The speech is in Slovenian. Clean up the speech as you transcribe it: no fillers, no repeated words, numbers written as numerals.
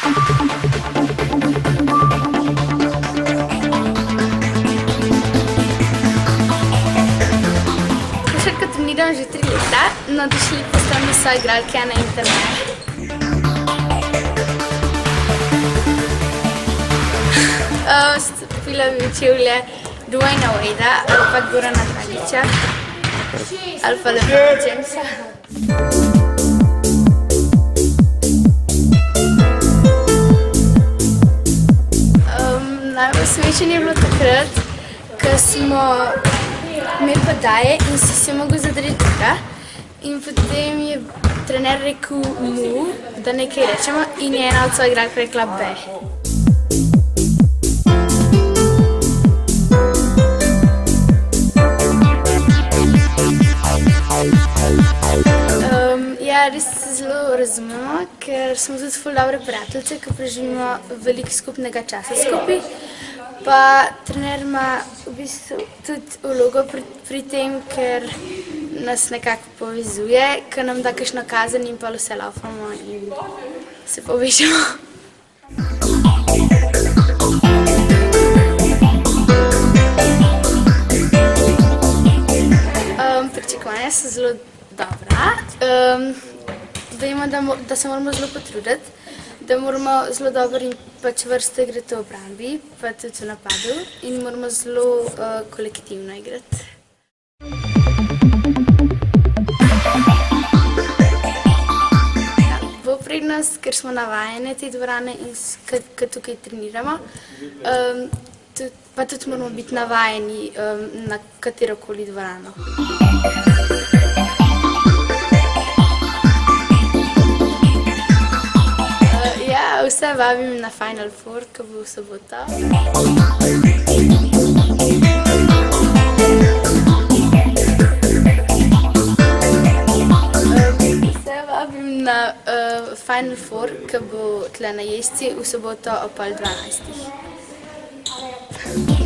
Košarko treniram že 3 leta, no došli postavljeni so igralke na internet. Stopila bi v čevlje Dwayna Wadea ali pa Gorana Dragića ali pa LeBrona Jamesa. Najbolj smešen je bilo takrat, ko smo imeli podaje in si se mogel zadržati tukaj. In potem je trener rekel mu, da nekaj rečemo in je ena od soigralk rekla be. Ja, res se zelo razumemo, ker smo tudi ful dobre prijateljice, ki preživimo veliko skupnega časa skupaj. Pa trener ima v bistvu tudi vlogo pri tem, ker nas nekako povezuje, ker nam da kakšno kazen in pa vse laufamo in se povežemo. Pričakovanja so zelo dobra. Vemo, da se moramo zelo potruditi, da moramo zelo dobro in pač vrsto igrati v obrambi, pa tudi v napadu in moramo zelo kolektivno igrati. Bo prednost, ker smo navajene te dvorane in ko tukaj treniramo, pa tudi moramo biti navajeni na katerokoli dvorano. Vse vabim na Final Four, ki bo v soboto. Vse vabim na Final Four, ki bo tle na Jesci v soboto ob 11:30.